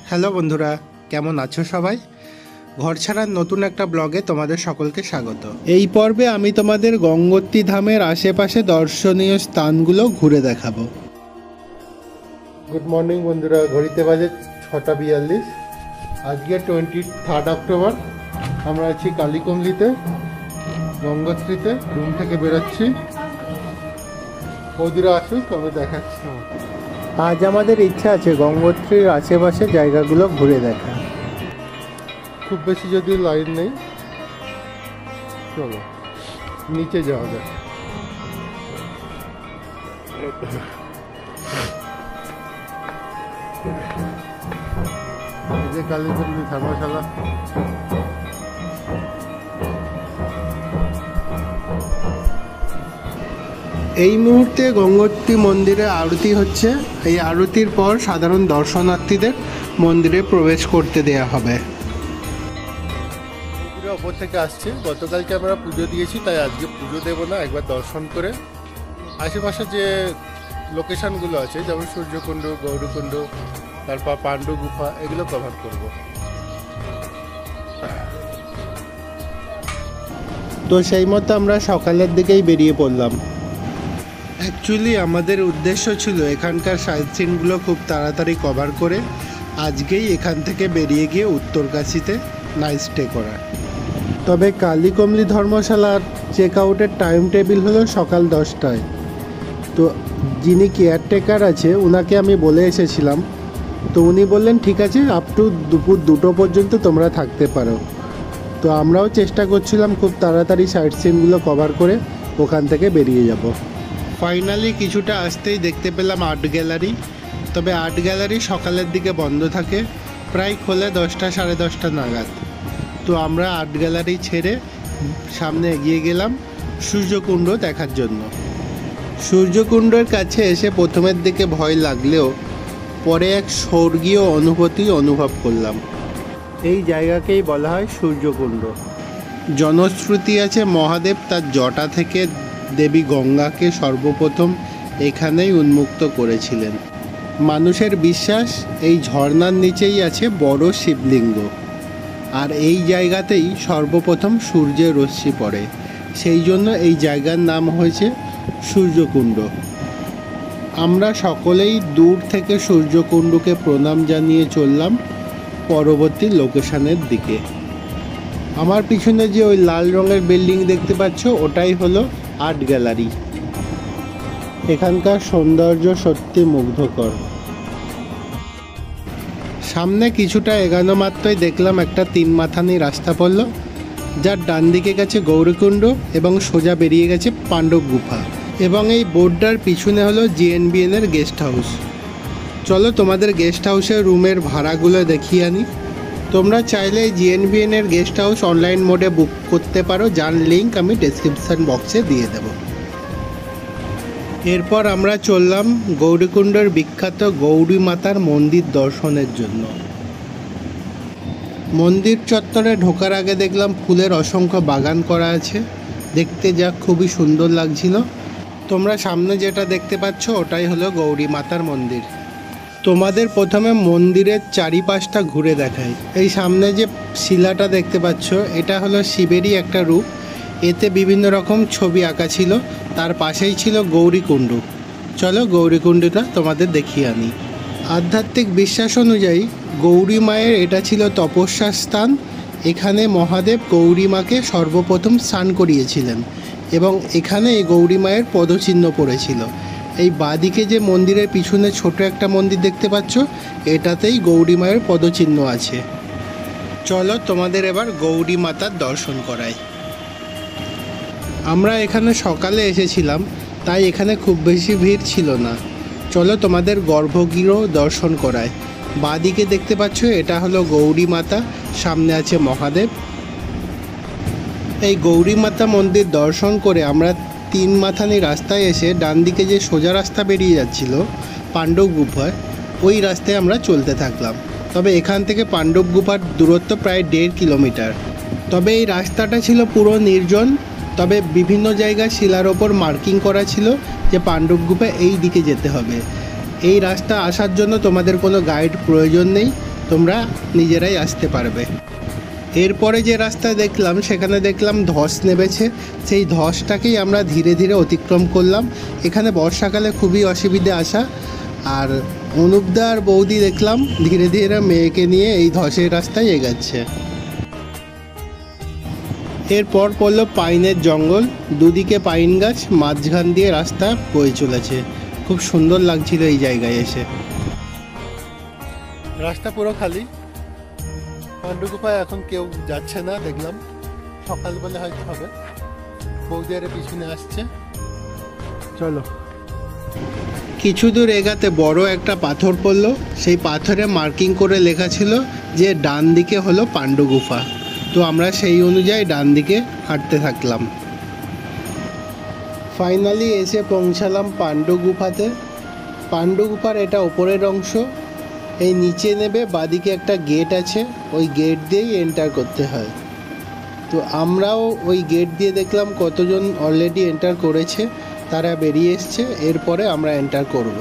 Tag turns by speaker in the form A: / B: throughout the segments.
A: Hello বন্ধুরা, কেমন আছো সবাই? ঘর ছাড়ার নতুন একটা ব্লগে তোমাদের সকলকে স্বাগত। এই পর্বে আমি তোমাদের গঙ্গোত্রী ধামের আশেপাশে দর্শনীয় স্থানগুলো ঘুরে দেখাবো। গুড মর্নিং বন্ধুরা, ঘড়িতে বাজে 6:42। আজকে 23 অক্টোবর। আমরা আছি কালীকুমলিতে, গঙ্গোত্রীতে। রুম থেকে বেরোচ্ছি, ওদিরা আসুক, আমি দেখাচ্ছি। আজ আমাদের ইচ্ছা আছে গঙ্গোত্রীর আশেপাশে জায়গাগুলো ঘুরে দেখা। খুব বেশি যদিও লাইন নেই, চলো নিচে যাওয়া যাক। এই যে কালীকুমলি ধর্মশালা। এই মুহূর্তে গঙ্গোত্রী মন্দিরে আরতি হচ্ছে। এই আরতির পর সাধারণ দর্শনার্থীদের মন্দিরে প্রবেশ করতে দেয়া হবে। ওপর থেকে আসছে, গতকালকে আমরা পুজো দিয়েছি, তাই আজকে পুজো দেব না, একবার দর্শন করে আশেপাশে যে লোকেশনগুলো আছে, যেমন সূর্যকুণ্ড, গৌরকুণ্ড, তারপর পাণ্ডু গুফা, এগুলো কভার করব। তো সেই মতো আমরা সকালের দিকেই বেরিয়ে পড়লাম। অ্যাকচুয়ালি আমাদের উদ্দেশ্য ছিল এখানকার সাইট সিনগুলো খুব তাড়াতাড়ি কভার করে আজকেই এখান থেকে বেরিয়ে গিয়ে উত্তরকাশীতে নাইট স্টে করা। তবে কালীকুমলি ধর্মশালার চেক আউটের টাইম টেবিল হলো সকাল 10টায়। তো যিনি কেয়ারটেকার আছে ওনাকে আমি বলে এসেছিলাম, তো উনি বললেন ঠিক আছে, আপ টু দুপুর 2টো পর্যন্ত তোমরা থাকতে পারো। তো আমরাও চেষ্টা করছিলাম খুব তাড়াতাড়ি সাইট সিনগুলো কভার করে ওখান থেকে বেরিয়ে যাব। ফাইনালি কিছুটা আসতেই দেখতে পেলাম আর্ট গ্যালারি। তবে আর্ট গ্যালারি সকালের দিকে বন্ধ থাকে, প্রায় খোলে 10টা সাড়ে 10টা নাগাদ। তো আমরা আর্ট গ্যালারি ছেড়ে সামনে এগিয়ে গেলাম সূর্যকুণ্ড দেখার জন্য। সূর্যকুণ্ডের কাছে এসে প্রথমের দিকে ভয় লাগলেও পরে এক স্বর্গীয় অনুভূতি অনুভব করলাম। এই জায়গাকেই বলা হয় সূর্যকুণ্ড। জনশ্রুতি আছে মহাদেব তার জটা থেকে দেবী গঙ্গাকে সর্বপ্রথম এখানেই উন্মুক্ত করেছিলেন। মানুষের বিশ্বাস এই ঝর্ণার নিচেই আছে বড় শিবলিঙ্গ, আর এই জায়গাতেই সর্বপ্রথম সূর্যের রশ্মি পড়ে। সেই জন্য এই জায়গার নাম হয়েছে সূর্যকুণ্ড। আমরা সকলেই দূর থেকে সূর্যকুণ্ডকে প্রণাম জানিয়ে চললাম পরবর্তী লোকেশনের দিকে। আমার পিছনে যে ওই লাল রঙের বিল্ডিং দেখতে পাচ্ছ, ওটাই হলো আর্ট গ্যালারি। এখানকার সৌন্দর্য সত্যি মুগ্ধকর। সামনে কিছুটা এগানো মাত্রই দেখলাম একটা 3 মাথানি রাস্তা পড়ল, যার ডান দিকে গেছে গৌরকুণ্ড এবং সোজা বেরিয়ে গেছে পাণ্ডব গুফা। এবং এই বোর্ডটার পিছনে হলো জিএনবিএন এর গেস্ট হাউস। চলো তোমাদের গেস্ট হাউসের রুমের ভাড়াগুলো দেখিয়ে আনি। তোমরা চাইলে জিএনবিএন এর গেস্ট হাউস অনলাইন মোডে বুক করতে পারো, যার লিঙ্ক আমি ডেসক্রিপশন বক্সে দিয়ে দেব। এরপর আমরা চললাম গৌরীকুণ্ডের বিখ্যাত গৌরী মাতার মন্দির দর্শনের জন্য। মন্দির চত্বরে ঢোকার আগে দেখলাম ফুলের অসংখ্য বাগান করা আছে, দেখতে যা খুবই সুন্দর লাগছিল। তোমরা সামনে যেটা দেখতে পাচ্ছ ওটাই হলো গৌরী মাতার মন্দির। তোমাদের প্রথমে মন্দিরের চারিপাশটা ঘুরে দেখাই। এই সামনে যে শিলাটা দেখতে পাচ্ছ, এটা হলো শিবেরই একটা রূপ। এতে বিভিন্ন রকম ছবি আঁকা ছিল। তার পাশেই ছিল গৌরীকুণ্ড। চলো গৌরীকুণ্ডটা তোমাদের দেখিয়ে আনি। আধ্যাত্মিক বিশ্বাস অনুযায়ী গৌরী মায়ের এটা ছিল তপস্যার স্থান। এখানে মহাদেব গৌরী মাকে সর্বপ্রথম স্নান করিয়েছিলেন এবং এখানে এই গৌরী মায়ের পদচিহ্ন পড়েছিল। এই বাঁদিকে যে মন্দিরের পিছনে ছোট একটা মন্দির দেখতে পাচ্ছ, এটাতেই গৌরী মায়ের পদচিহ্ন আছে। চলো তোমাদের এবার গৌরী মাতার দর্শন করাই। আমরা এখানে সকালে এসেছিলাম, তাই এখানে খুব বেশি ভিড় ছিল না। চলো তোমাদের গর্ভগৃহ দর্শন করায়। বাঁদিকে দেখতে পাচ্ছ এটা হলো গৌরী মাতা, সামনে আছে মহাদেব। এই গৌরী মাতা মন্দির দর্শন করে আমরা 3 মাথানি রাস্তায় এসে ডান দিকে যে সোজা রাস্তা বেরিয়ে যাচ্ছিল পাণ্ডব গুফায়, ওই রাস্তায় আমরা চলতে থাকলাম। তবে এখান থেকে পাণ্ডব গুফার দূরত্ব প্রায় 1.5 কিলোমিটার। তবে এই রাস্তাটা ছিল পুরো নির্জন। তবে বিভিন্ন জায়গায় শিলার ওপর মার্কিং করা ছিল যে পাণ্ডব গুফা এই দিকে যেতে হবে। এই রাস্তা আসার জন্য তোমাদের কোনো গাইড প্রয়োজন নেই, তোমরা নিজেরাই আসতে পারবে। এরপরে যে রাস্তা দেখলাম সেখানে দেখলাম ধস নেমেছে, সেই ধসটাকেই আমরা ধীরে ধীরে অতিক্রম করলাম। এখানে বর্ষাকালে খুবই অসুবিধে আসা, আর অনুপদা আর বৌদি দেখলাম ধীরে ধীরে মেয়েকে নিয়ে এই ধসের রাস্তায় এগাচ্ছে। এরপর পড়লো পাইনের জঙ্গল, দুদিকে পাইন গাছ, মাঝখান দিয়ে রাস্তা বয়ে চলেছে। খুব সুন্দর লাগছিল এই জায়গায় এসে। রাস্তা পুরো খালি, পাণ্ডুগুফায় এখন কেউ যাচ্ছে না দেখলাম, সকালবেলা হয়তো হবে। বৌদি আরে পিছনে আসছে, চলো। কিছু দূর এগাতে বড় একটা পাথর পড়লো, সেই পাথরে মার্কিং করে লেখা ছিল যে ডান দিকে হলো পাণ্ডুগুফা। তো আমরা সেই অনুযায়ী ডান দিকে হাঁটতে থাকলাম। ফাইনালি এসে পৌঁছালাম পাণ্ডুগুফাতে। পাণ্ডুগুফার এটা ওপরের অংশ, এই নিচে নেবে বাদিকে একটা গেট আছে, ওই গেট দিয়েই এন্টার করতে হয়। তো আমরাও ওই গেট দিয়ে দেখলাম কতজন অলরেডি এন্টার করেছে, তারা বেরিয়ে এসছে। এরপরে আমরা এন্টার করব।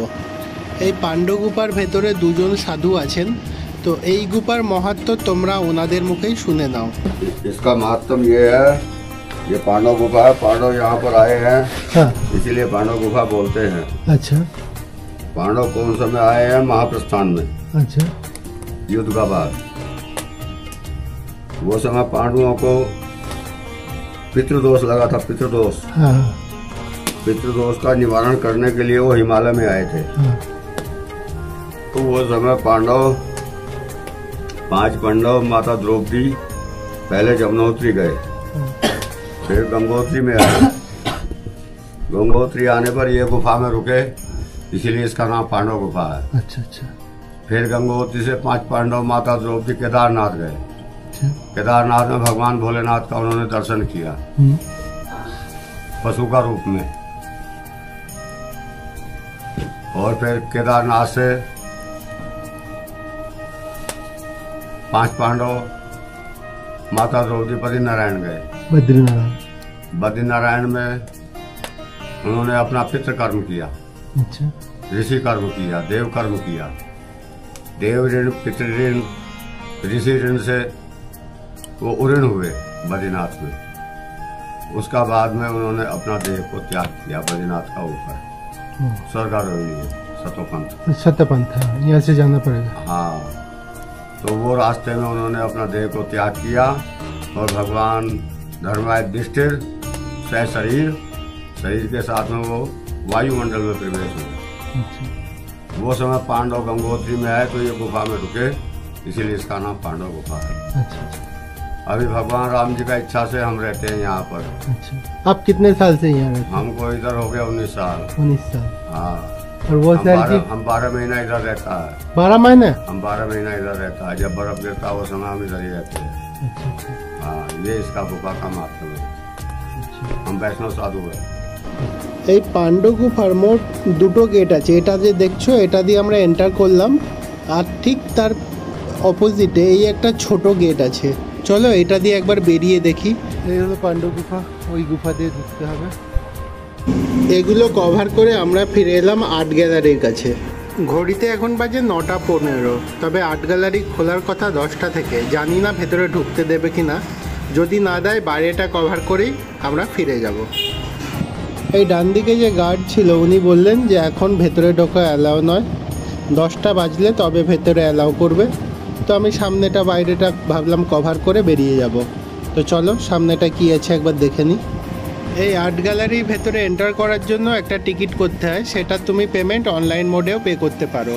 A: এই পাণ্ডুগুফার ভেতরে দুজন সাধু আছেন, তো এই গুফার মাহাত্ম্য তোমরা ওনাদের মুখেই শুনে নাও।
B: इसका महत्व ये है, ये पांडव गुफा है, पांडव यहाँ पर आए हैं।
A: हाँ।
B: इसीलिए पांडव गुफा बोलते हैं।
A: अच्छा।
B: पांडव कौन समय आए हैं? महाप्रस्थान में।
A: अच्छा।
B: युद्ध का बाद वो समय पांडवों को पितृदोष लगा था, पितृदोष।
A: हाँ।
B: पितृदोष का निवारण करने के लिए वो हिमालय में आए थे।
A: हाँ।
B: तो वो समय पांच पांडव माता द्रौपदी पहले यमुनोत्री गए, फिर गंगोत्री में आए। गंगोत्री आने पर ये गुफा में रुके, इसीलिए इसका नाम पांडव गुफा है।
A: अच्छा अच्छा।
B: फिर गंगोत्री से 5 पांडव माता द्रौपदी केदारनाथ गए।
A: अच्छा।
B: केदारनाथ में भगवान भोलेनाथ का उन्होंने दर्शन किया पशु का रूप में। और फिर केदारनाथ से 5 पांडव माता द्रौपदी बद्रीनारायण गए। बद्रीनारायण में उन्होंने अपना पितृ कर्म किया।
A: अच्छा।
B: ऋषि कर्म किया, देव कर्म किया। देव ऋण, पितृ ऋण, ऋषि ऋण से वो उऋण हुए बद्रीनाथ में। उसका बाद में उन्होंने अपना देह को त्याग किया बद्रीनाथ का ऊपर स्वर्गारोहणी है, सतोपंथ।
A: सतोपंथ यहाँ से जाना पड़ेगा।
B: हाँ, तो वो रास्ते में उन्होंने अपना देह को त्याग किया और भगवान धर्मयुधिष्ठिर सह शरीर के साथ में वो वायुमंडल में प्रवेश हुए। वो समय पांडव गंगोत्री में आए तो ये गुफा में रुके, इसीलिए इसका नाम पांडव गुफा है।
A: अच्छा।
B: अभी भगवान राम जी का इच्छा से हम रहते हैं यहाँ पर।
A: अच्छा। आप कितने साल से यहाँ रहते हैं?
B: हमको इधर हो गया 19 साल।
A: 19 साल।
B: हाँ।
A: और वो सर जी?
B: हम 12 महीना इधर रहता है।
A: 12 महीने?
B: हम 12 महीना इधर रहता है। जब बर्फ गिरता है वो समय हम इधर ही रहते हैं।
A: अच्छा।
B: हाँ, ये इसका गुफा का महत्व है। हम वैष्णव साधु है।
A: এই পাণ্ডুগুফার মোট দুটো গেট আছে। এটা যে দেখছো এটা দিয়ে আমরা এন্টার করলাম, আর ঠিক তার অপোজিটে এই একটা ছোট গেট আছে। চলো এটা দিয়ে একবার বেরিয়ে দেখি। এই হলো পাণ্ডুগুফা, ওই গুফা দিয়ে ঢুকতে হবে। এগুলো কভার করে আমরা ফিরে এলাম আর্ট গ্যালারির কাছে। ঘড়িতে এখন বাজে 9:15, তবে আর্ট গ্যালারি খোলার কথা 10টা থেকে। জানি না ভেতরে ঢুকতে দেবে কিনা, যদি না দেয় বাইরেটা কভার করেই আমরা ফিরে যাব। এই ডান দিকে যে গার্ড ছিল উনি বললেন যে এখন ভেতরে ঢোকা অ্যালাউ নয়, 10টা বাজলে তবে ভেতরে অ্যালাউ করবে। তো আমি সামনেটা বাইরেটা ভাবলাম কভার করে বেরিয়ে যাব। তো চলো সামনেটা কি আছে একবার দেখে নিই। এই আর্ট গ্যালারির ভেতরে এন্টার করার জন্য একটা টিকিট করতে হয়, সেটা তুমি পেমেন্ট অনলাইন মোডেও পে করতে পারো।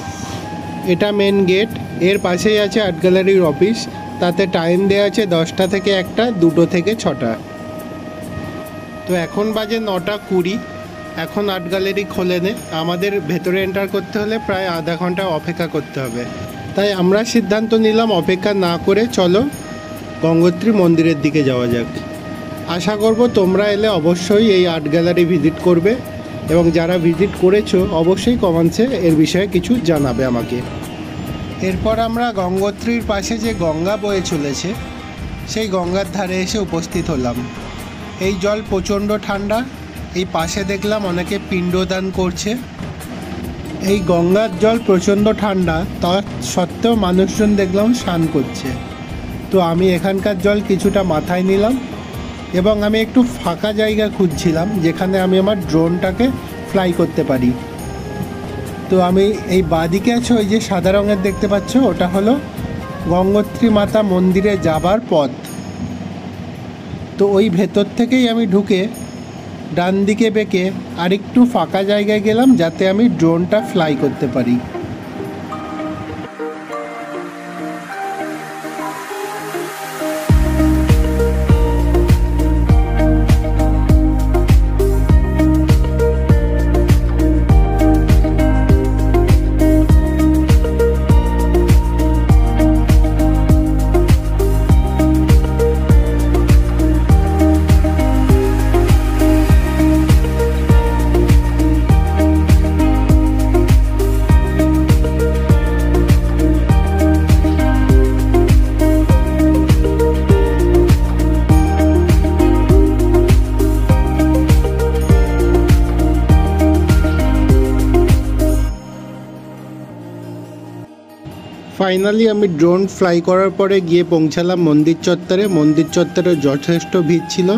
A: এটা মেন গেট, এর পাশেই আছে আর্ট গ্যালারির অফিস। তাতে টাইম দেওয়া আছে 10টা থেকে 1টা, 2টো থেকে 6টা। তো এখন বাজে 9:20। এখন আর্ট গ্যালারি খোলেনি, আমাদের ভেতরে এন্টার করতে হলে প্রায় আধা ঘন্টা অপেক্ষা করতে হবে। তাই আমরা সিদ্ধান্ত নিলাম অপেক্ষা না করে চলো গঙ্গোত্রী মন্দিরের দিকে যাওয়া যাক। আশা করব তোমরা এলে অবশ্যই এই আর্ট গ্যালারি ভিজিট করবে, এবং যারা ভিজিট করেছো অবশ্যই কমেন্টসে এর বিষয়ে কিছু জানাবে আমাকে। এরপর আমরা গঙ্গোত্রীর পাশে যে গঙ্গা বয়ে চলেছে সেই গঙ্গার ধারে এসে উপস্থিত হলাম। এই জল প্রচণ্ড ঠান্ডা। এই পাশে দেখলাম অনেকে পিণ্ডদান করছে। এই গঙ্গার জল প্রচণ্ড ঠান্ডা, তা সত্ত্বেও মানুষজন দেখলাম স্নান করছে। তো আমি এখানকার জল কিছুটা মাথায় নিলাম এবং আমি একটু ফাঁকা জায়গা খুঁজছিলাম যেখানে আমি আমার ড্রোনটাকে ফ্লাই করতে পারি। তো আমি এই বাঁদিকে আছে ওই যে সাদা রঙের দেখতে পাচ্ছ, ওটা হলো গঙ্গোত্রী মাতা মন্দিরে যাবার পথ। তো ওই ভেতর থেকেই আমি ঢুকে ডান দিকে বেঁকে আরেকটু ফাঁকা জায়গায় গেলাম যাতে আমি ড্রোনটা ফ্লাই করতে পারি। ফাইনালি আমি ড্রোন ফ্লাই করার পরে গিয়ে পৌঁছালাম মন্দির চত্বরে। মন্দির চত্বরে যথেষ্ট ভিড় ছিল।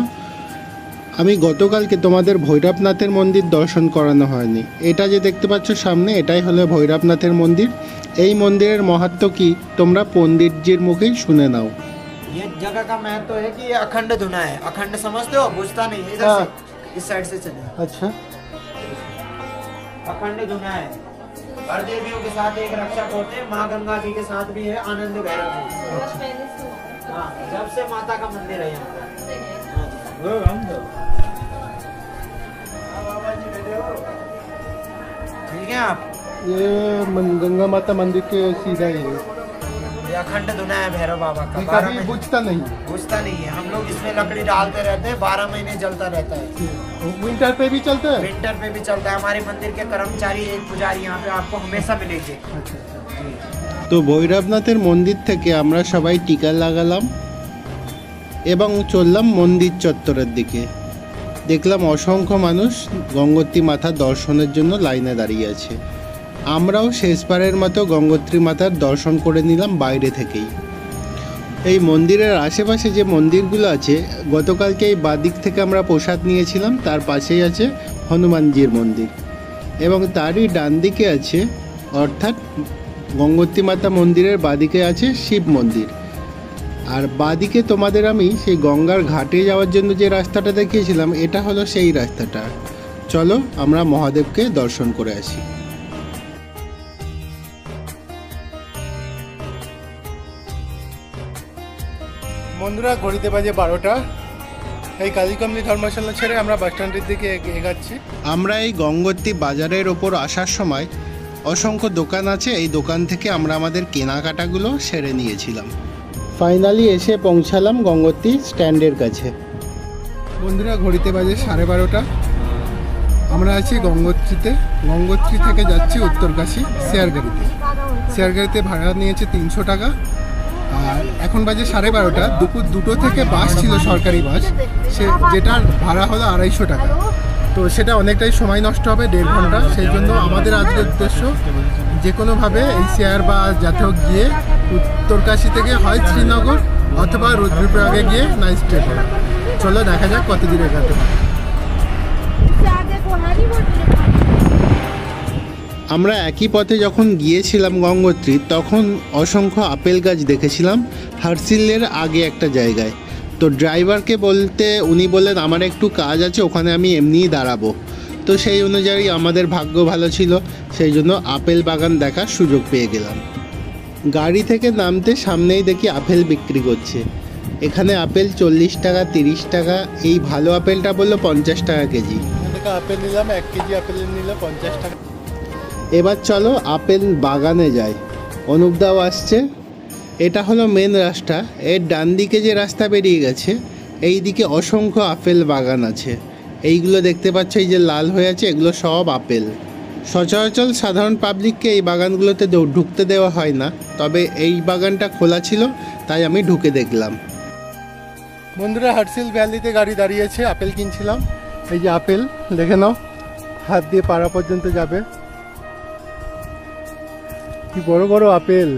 A: আমি গতকালকে তোমাদের ভৈরবনাথের মন্দির দর্শন করানো হয়নি। এটা যে দেখতে পাচ্ছ সামনে, এটাই হলো ভৈরবনাথের মন্দির। এই মন্দিরের মাহাত্ম্য কি তোমরা পণ্ডিতজির মুখেই শুনে নাও।
C: ये जगह का महत्व है कि ये अखंड धुना है। अखंड समझते हो? बुझता नहीं है, इधर से इस साइड से चले।
A: अच्छा,
C: अखंड धुना है। हर देवियों के साथ एक रक्षक होते हैं। माँ गंगा जी के साथ भी है आनंद भैरव जी। हाँ, जब से माता का मंदिर है यहाँ पर। ठीक है आप?
A: ये गंगा माता मंदिर के सीधा ही है।
C: ये अखंड धुना है भैरव बाबा का।
A: ये कभी बुझता नहीं।
C: बुझता नहीं है। हम लोग इसमें लकड़ी डालते रहते हैं, 12 महीने जलता रहता है।
A: विंटर पे भी चलता है?
C: विंटर पे भी चलता है। हमारे मंदिर के कर्मचारी, एक पुजारी यहाँ पे आपको हमेशा मिलेंगे।
A: তো ভৈরবনাথের মন্দির থেকে আমরা সবাই টিকা লাগালাম এবং চললাম মন্দির চত্বরের দিকে। দেখলাম অসংখ্য মানুষ গঙ্গোত্রী মাতার দর্শনের জন্য লাইনে দাঁড়িয়ে আছে। আমরাও শেষবারের মতো গঙ্গোত্রী মাতার দর্শন করে নিলাম বাইরে থেকেই। এই মন্দিরের আশেপাশে যে মন্দিরগুলো আছে, গতকালকে এই বাদিক থেকে আমরা প্রসাদ নিয়েছিলাম, তার পাশেই আছে হনুমানজির মন্দির এবং তারই ডান দিকে আছে, অর্থাৎ গঙ্গোত্রী মাতা মন্দিরের বাদিকে আছে শিব মন্দির। আর বাদিকে তোমাদের আমি সেই গঙ্গার ঘাটে যাওয়ার জন্য যে রাস্তাটা দেখিয়েছিলাম, এটা হলো সেই রাস্তাটা। চলো আমরা মহাদেবকে দর্শন করে আসি। বন্ধুরা, ঘড়িতে বাজে 12টা। এই কালীকমলি ধর্মশালা ছেড়ে আমরা বাস স্ট্যান্ডের দিকে এগাচ্ছি। আমরা এই গঙ্গোত্রী বাজারের ওপর আসার সময় অসংখ্য দোকান আছে, এই দোকান থেকে আমরা আমাদের কেনাকাটাগুলো সেরে নিয়েছিলাম। ফাইনালি এসে পৌঁছালাম গঙ্গোত্রী স্ট্যান্ডের কাছে। বন্ধুরা, ঘড়িতে বাজে 12:30। আমরা আছি গঙ্গোত্রীতে। গঙ্গোত্রী থেকে যাচ্ছি উত্তরকাশী শেয়ার গাড়িতে। শেয়ার গাড়িতে ভাড়া নিয়েছে 300 টাকা। আর এখন বাজে 12:30। দুপুর 2টো থেকে বাস ছিল, সরকারি বাস, যেটার ভাড়া হলো 250 টাকা। তো সেটা অনেকটাই সময় নষ্ট হবে, 1.5 ঘন্টা। সেই জন্য আমাদের আজকের উদ্দেশ্য যে কোনোভাবে এই শেয়ার বা যাতে হোক গিয়ে উত্তরকাশী থেকে হয় শ্রীনগর অথবা রুদ্রপ্রয়াগে গিয়ে নাইট স্টে করা। চলো দেখা যাক কত দূরে এগাতে পারি। আমরা একই পথে যখন গিয়েছিলাম গঙ্গোত্রী, তখন অসংখ্য আপেল গাছ দেখেছিলাম হারসিলের আগে একটা জায়গায়। তো ড্রাইভারকে বলতে উনি বললেন আমার একটু কাজ আছে, ওখানে আমি এমনিই দাঁড়াবো। তো সেই অনুযায়ী আমাদের ভাগ্য ভালো ছিল, সেই জন্য আপেল বাগান দেখার সুযোগ পেয়ে গেলাম। গাড়ি থেকে নামতে সামনেই দেখি আপেল বিক্রি করছে। এখানে আপেল 40 টাকা, 30 টাকা। এই ভালো আপেলটা বললো 50 টাকা কেজি। আপেল নিলাম, 1 কেজি আপেল নিল 50 টাকা। এবার চলো আপেল বাগানে যাই। অনুপদাও আসছে। এটা হলো মেন রাস্তা। এর ডান দিকে যে রাস্তা বেরিয়ে গেছে, এই দিকে অসংখ্য আপেল বাগান আছে। এইগুলো দেখতে পাচ্ছ, এই যে লাল হয়ে আছে, এগুলো সব আপেল। সচরাচর সাধারণ পাবলিককে এই বাগানগুলোতে ঢুকতে দেওয়া হয় না, তবে এই বাগানটা খোলা ছিল তাই আমি ঢুকে দেখলাম। বন্ধুরা, হারসিল ভ্যালিতে গাড়ি দাঁড়িয়েছে, আপেল কিনছিলাম। এই যে আপেল দেখে নাও, হাত দিয়ে পাড়া পর্যন্ত যাবে। কি বড় বড় আপেল।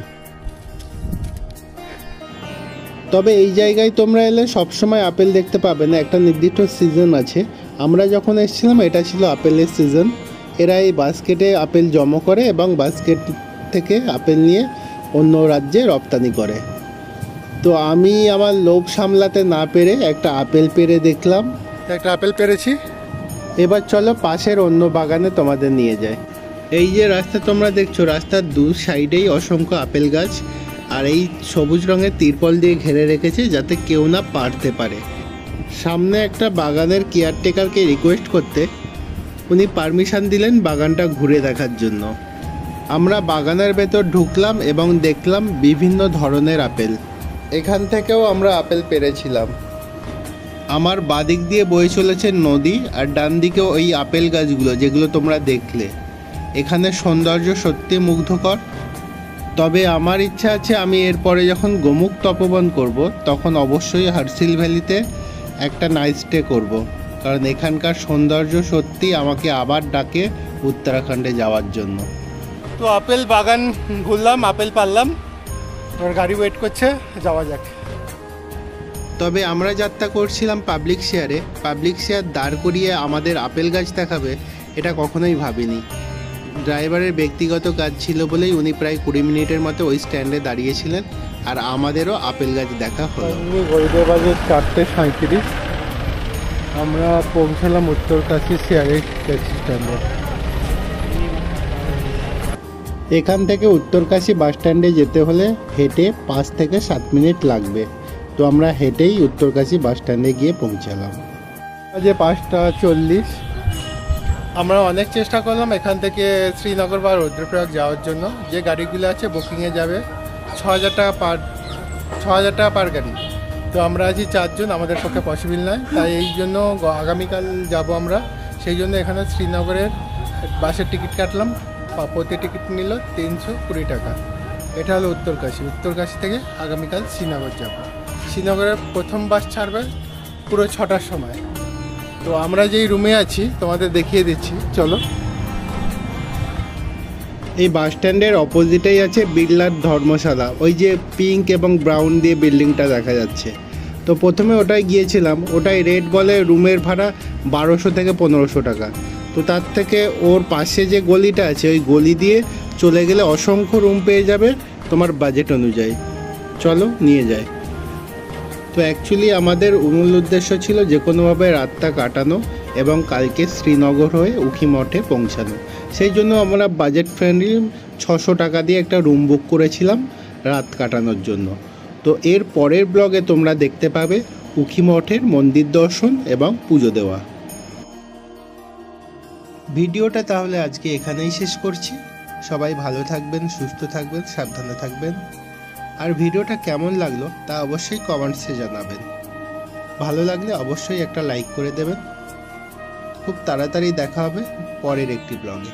A: তবে এই জায়গায় তোমরা এলে সবসময় আপেল দেখতে পাবে না, একটা নির্দিষ্ট সিজন আছে। আমরা যখন এসেছিলাম এটা ছিল আপেলের সিজন। এরা এই বাস্কেটে আপেল জমা করে এবং বাস্কেট থেকে আপেল নিয়ে অন্য রাজ্যে রপ্তানি করে। তো আমি আমার লোভ সামলাতে না পেরে একটা আপেল পেরে দেখলাম, একটা আপেল পেরেছি। এবার চলো পাশের অন্য বাগানে তোমাদের নিয়ে যাই। এই যে রাস্তা তোমরা দেখছো, রাস্তার দু সাইডেই অসংখ্য আপেল গাছ, আর এই সবুজ রঙের তিরপল দিয়ে ঘিরে রেখেছে যাতে কেউ না পারতে পারে। সামনে একটা বাগানের কেয়ারটেকারকে রিকোয়েস্ট করতে উনি পারমিশন দিলেন বাগানটা ঘুরে দেখার জন্য। আমরা বাগানের ভেতর ঢুকলাম এবং দেখলাম বিভিন্ন ধরনের আপেল। এখান থেকেও আমরা আপেল পেরেছিলাম। আমার বাদিক দিয়ে বয়ে চলেছে নদী, আর ডান দিকেও ওই আপেল গাছগুলো যেগুলো তোমরা দেখলে। এখানে সৌন্দর্য সত্যি মুগ্ধকর। তবে আমার ইচ্ছা আছে আমি এরপরে যখন গোমুখ তপোবন করব তখন অবশ্যই হার্সিল ভ্যালিতে একটা নাইট স্টে করব, কারণ এখানকার সৌন্দর্য সত্যি আমাকে আবার ডাকে উত্তরাখণ্ডে যাওয়ার জন্য। তো আপেল বাগান ঘুরলাম, আপেল পারলাম, এবার গাড়ি ওয়েট করছে, যাওয়া যাক। তবে আমরা যাত্রা করছিলাম পাবলিক শেয়ারে। পাবলিক শেয়ার দাঁড় করিয়ে আমাদের আপেল গাছ দেখাবে এটা কখনোই ভাবিনি। ড্রাইভারের ব্যক্তিগত কাজ ছিল বলেই উনি প্রায় 20 মিনিটের মতো ওই স্ট্যান্ডে দাঁড়িয়েছিলেন, আর আমাদেরও আপেল গাছ দেখা হলো। ঘড়িতে বাজে 4:37। আমরা পৌঁছালাম উত্তরকাশী শেয়ারে ট্যাক্সি স্ট্যান্ডে। এখান থেকে উত্তরকাশী বাস স্ট্যান্ডে যেতে হলে হেঁটে 5 থেকে 7 মিনিট লাগবে। তো আমরা হেঁটেই উত্তরকাশী বাস স্ট্যান্ডে গিয়ে পৌঁছালাম। বাজে 5:40। আমরা অনেক চেষ্টা করলাম এখান থেকে শ্রীনগর বা রুদ্রপ্রয়াগ যাওয়ার জন্য। যে গাড়িগুলো আছে বুকিংয়ে যাবে 6,000 টাকা পার গাড়ি। তো আমরা আছি 4 জন, আমাদের পক্ষে পসিবল নয়, তাই এই জন্য আগামীকাল যাব আমরা। সেই জন্য এখানে শ্রীনগরের বাসের টিকিট কাটলাম। প্রতি টিকিট নিল 320 টাকা। এটা হলো উত্তরকাশী। উত্তরকাশী থেকে আগামীকাল শ্রীনগর যাব। শ্রীনগরের প্রথম বাস ছাড়বে পুরো 6টার সময়। তো আমরা যেই রুমে আছি তোমাদের দেখিয়ে দিচ্ছি, চলো। এই বাস স্ট্যান্ডের অপোজিটেই আছে বিড়লার ধর্মশালা, ওই যে পিঙ্ক এবং ব্রাউন দিয়ে বিল্ডিংটা দেখা যাচ্ছে। তো প্রথমে ওটাই গিয়েছিলাম। ওটাই রেট বলে রুমের ভাড়া 1200 থেকে 1500 টাকা। তো তার থেকে ওর পাশে যে গলিটা আছে ওই গলি দিয়ে চলে গেলে অসংখ্য রুম পেয়ে যাবে তোমার বাজেট অনুযায়ী। চলো নিয়ে যাই। তো অ্যাকচুয়ালি আমাদের মূল উদ্দেশ্য ছিল যে কোনোভাবে রাতটা কাটানো এবং কালকে শ্রীনগর হয়ে উখিমঠে পৌঁছানো। সেই জন্য আমরা বাজেট ফ্রেন্ডলি 600 টাকা দিয়ে একটা রুম বুক করেছিলাম রাত কাটানোর জন্য। তো এর পরের ব্লগে তোমরা দেখতে পাবে উখিমঠের মন্দির দর্শন এবং পুজো দেওয়া। ভিডিওটা তাহলে আজকে এখানেই শেষ করছি। সবাই ভালো থাকবেন, সুস্থ থাকবেন, সাবধানে থাকবেন। আর ভিডিওটা কেমন লাগলো তা অবশ্যই কমেন্টসে জানাবেন। ভালো লাগলে অবশ্যই একটা লাইক করে দেবেন। খুব তাড়াতাড়ি দেখা হবে পরের একটি ব্লগে।